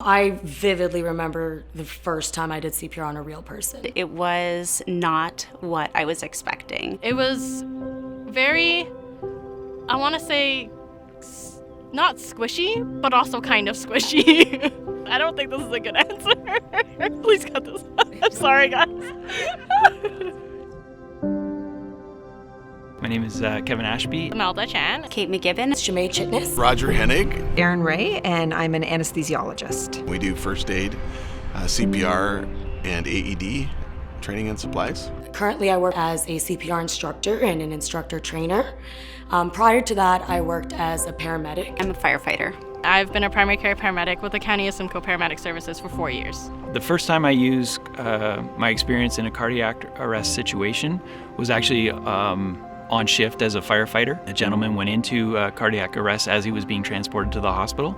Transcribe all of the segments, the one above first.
I vividly remember the first time I did CPR on a real person. It was not what I was expecting. It was very, I want to say, not squishy, but also kind of squishy. I don't think this is a good answer. Please cut this. I'm sorry, guys. My name is Kevin Ashby. Imelda Chan. Kate McGibbon. Shimei Chitness. Roger Hennig. Aaron Ray, and I'm an anesthesiologist. We do first aid, CPR, and AED training and supplies. Currently, I work as a CPR instructor and an instructor trainer. Prior to that, I worked as a paramedic. I'm a firefighter. I've been a primary care paramedic with the County of Simcoe Paramedic Services for 4 years. The first time I used my experience in a cardiac arrest situation was actually on shift as a firefighter. A gentleman went into cardiac arrest as he was being transported to the hospital.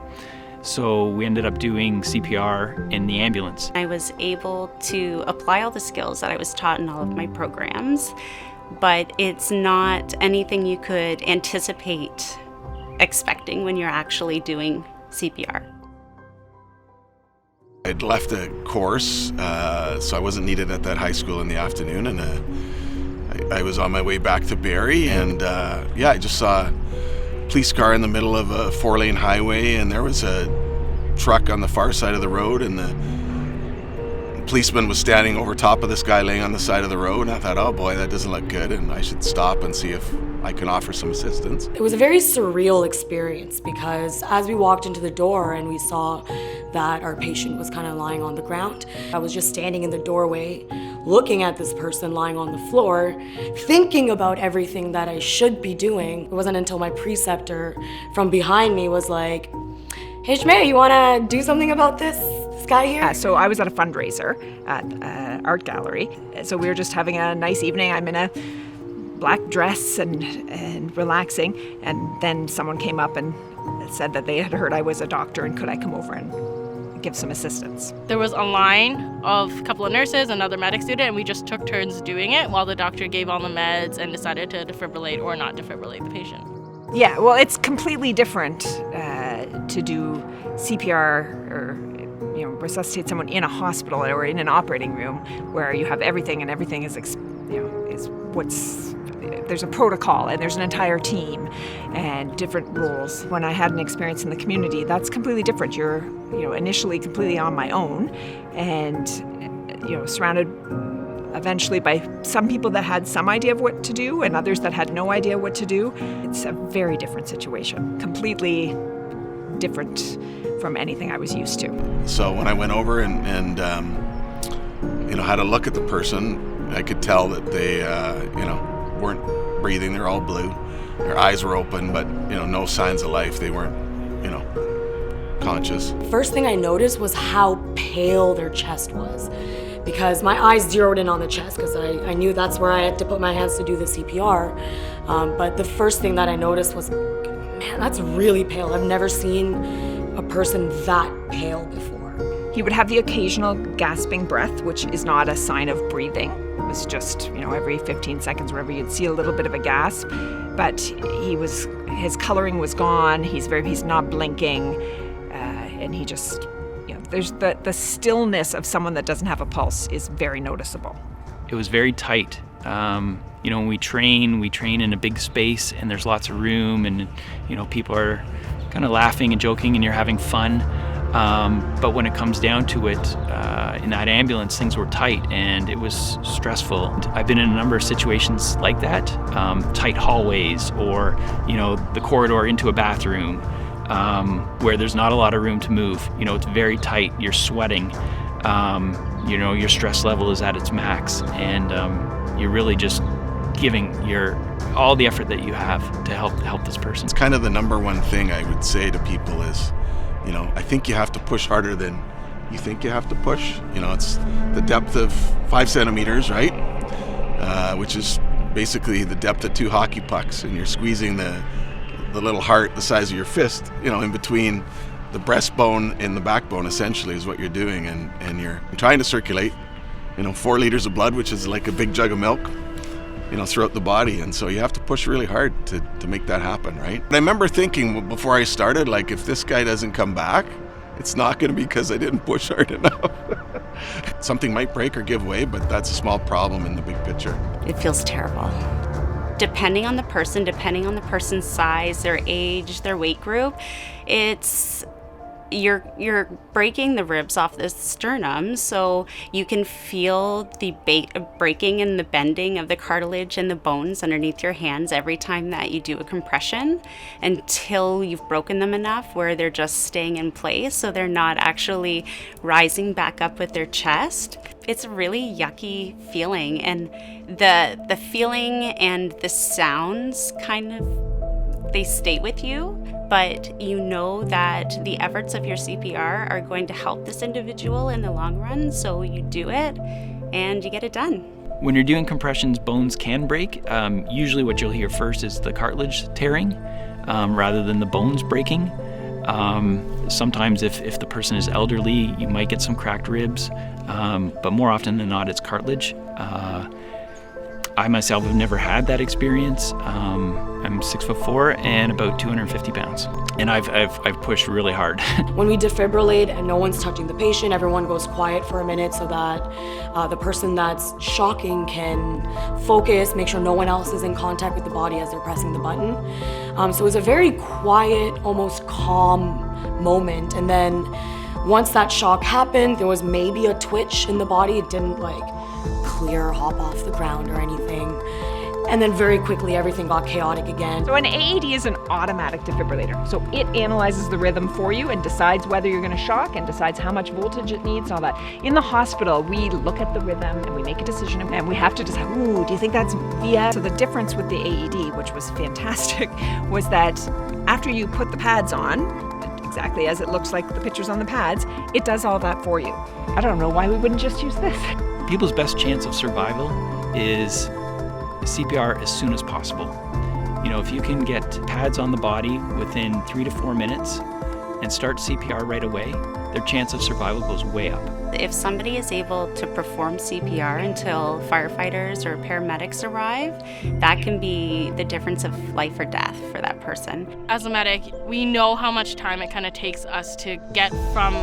So we ended up doing CPR in the ambulance. I was able to apply all the skills that I was taught in all of my programs, but it's not anything you could anticipate expecting when you're actually doing CPR. I'd left a course, so I wasn't needed at that high school in the afternoon, and I was on my way back to Barrie, and I just saw a police car in the middle of a 4-lane highway, and there was a truck on the far side of the road, and the policeman was standing over top of this guy laying on the side of the road, and I thought, oh boy, that doesn't look good, and I should stop and see if I can offer some assistance. It was a very surreal experience because as we walked into the door and we saw that our patient was kind of lying on the ground, I was just standing in the doorway looking at this person lying on the floor, thinking about everything that I should be doing. It wasn't until my preceptor from behind me was like, hey Shmei, you wanna do something about this guy here? So I was at a fundraiser at Art Gallery. So we were just having a nice evening. I'm in a black dress and relaxing, and then someone came up and said that they had heard I was a doctor and could I come over and give some assistance. There was a line of a couple of nurses, another medic student, and we just took turns doing it while the doctor gave all the meds and decided to defibrillate or not defibrillate the patient. Yeah, well, it's completely different to do CPR or resuscitate someone in a hospital or in an operating room where you have everything and everything is there's a protocol and there's an entire team and different rules. When I had an experience in the community, that's completely different. You're initially completely on my own and surrounded eventually by some people that had some idea of what to do and others that had no idea what to do. It's a very different situation, completely different from anything I was used to. So when I went over and had a look at the person, I could tell that they weren't breathing. They're all blue. Their eyes were open, but no signs of life. They weren't conscious. First thing I noticed was how pale their chest was, because my eyes zeroed in on the chest because I knew that's where I had to put my hands to do the CPR. But the first thing that I noticed was, man, that's really pale. I've never seen a person that pale before. He would have the occasional gasping breath, which is not a sign of breathing. It was just, every 15 seconds, wherever you'd see a little bit of a gasp. But his coloring was gone. He's not blinking, and he just, there's the stillness of someone that doesn't have a pulse is very noticeable. It was very tight. When we train in a big space and there's lots of room and, people are kind of laughing and joking and you're having fun. But when it comes down to it, in that ambulance, things were tight and it was stressful. I've been in a number of situations like that, tight hallways or, the corridor into a bathroom, where there's not a lot of room to move. It's very tight, you're sweating, your stress level is at its max and you're really just giving all the effort that you have to help this person. It's kind of the number one thing I would say to people is, I think you have to push harder than you think you have to push. It's the depth of 5 centimeters, right? Which is basically the depth of 2 hockey pucks, and you're squeezing the little heart the size of your fist, in between the breastbone and the backbone, essentially, is what you're doing, and you're trying to circulate, 4 liters of blood, which is like a big jug of milk, throughout the body, and so you have to push really hard to make that happen, right? And I remember thinking before I started, like, if this guy doesn't come back it's not going to be because I didn't push hard enough. Something might break or give way, but that's a small problem in the big picture. It feels terrible. Depending on the person's size, their age, their weight group, you're breaking the ribs off the sternum, so you can feel the breaking and the bending of the cartilage and the bones underneath your hands every time that you do a compression, until you've broken them enough where they're just staying in place, so they're not actually rising back up with their chest. It's a really yucky feeling, and the feeling and the sounds they stay with you, but you know that the efforts of your CPR are going to help this individual in the long run, so you do it and you get it done. When you're doing compressions, bones can break. Usually what you'll hear first is the cartilage tearing rather than the bones breaking. Sometimes if the person is elderly, you might get some cracked ribs, but more often than not, it's cartilage. I myself have never had that experience. I'm 6'4" and about 250 pounds, and I've pushed really hard. When we defibrillate and no one's touching the patient, everyone goes quiet for a minute so that the person that's shocking can focus, make sure no one else is in contact with the body as they're pressing the button. So it was a very quiet, almost calm moment. And then once that shock happened, there was maybe a twitch in the body. It didn't clear, hop off the ground or anything. And then very quickly, everything got chaotic again. So an AED is an automatic defibrillator. So it analyzes the rhythm for you and decides whether you're going to shock and decides how much voltage it needs, all that. In the hospital, we look at the rhythm and we make a decision, and we have to decide, do you think that's VF? So the difference with the AED, which was fantastic, was that after you put the pads on, exactly as it looks like the pictures on the pads, it does all that for you. I don't know why we wouldn't just use this. People's best chance of survival is CPR as soon as possible. If you can get pads on the body within 3 to 4 minutes and start CPR right away, their chance of survival goes way up. If somebody is able to perform CPR until firefighters or paramedics arrive, that can be the difference of life or death for that person. As a medic, we know how much time it kind of takes us to get from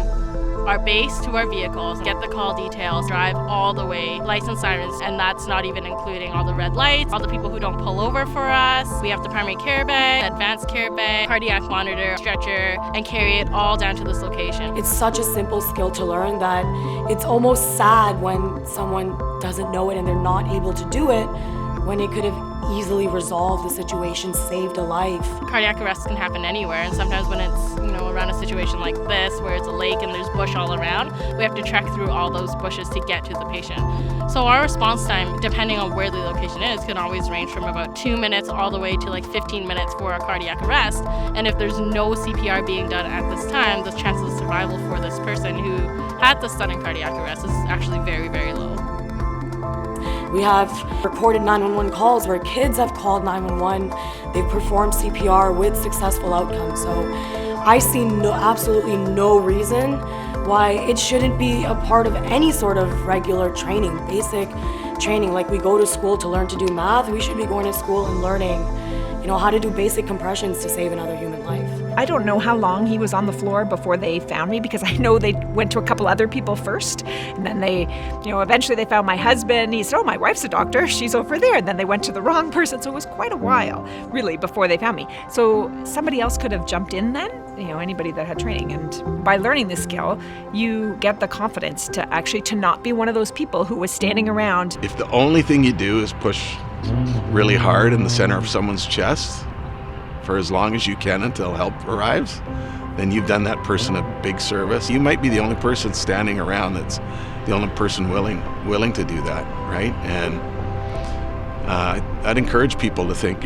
our base to our vehicles, get the call details, drive all the way, lights and sirens, and that's not even including all the red lights, all the people who don't pull over for us. We have the primary care bag, advanced care bag, cardiac monitor, stretcher, and carry it all down to this location. It's such a simple skill to learn that it's almost sad when someone doesn't know it and they're not able to do it, when it could have easily resolved the situation, saved a life. Cardiac arrest can happen anywhere, and sometimes when it's around a situation like this where it's a lake and there's bush all around, we have to trek through all those bushes to get to the patient. So our response time, depending on where the location is, can always range from about 2 minutes all the way to 15 minutes for a cardiac arrest. And if there's no CPR being done at this time, the chances of survival for this person who had the sudden cardiac arrest is actually very, very low. We have recorded 911 calls where kids have called 911. They've performed CPR with successful outcomes. So I see absolutely no reason why it shouldn't be a part of any sort of regular training, basic training. Like we go to school to learn to do math, we should be going to school and learning, how to do basic compressions to save another human life. I don't know how long he was on the floor before they found me, because I know they went to a couple other people first, and then they, eventually they found my husband. He said, "Oh, my wife's a doctor, she's over there." And then they went to the wrong person, so it was quite a while, really, before they found me. So somebody else could have jumped in then, anybody that had training. And by learning this skill, you get the confidence to not be one of those people who was standing around. If the only thing you do is push really hard in the center of someone's chest for as long as you can until help arrives, then you've done that person a big service. You might be the only person standing around that's the only person willing to do that, right? And I'd encourage people to think,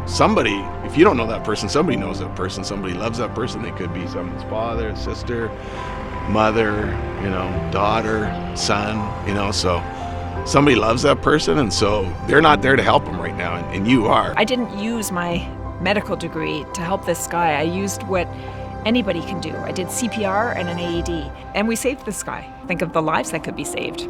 somebody, if you don't know that person, somebody knows that person, somebody loves that person. They could be someone's father, sister, mother, daughter, son, so somebody loves that person, and so they're not there to help them right now, and you are. I didn't use my medical degree to help this guy. I used what anybody can do. I did CPR and an AED, and we saved this guy. Think of the lives that could be saved.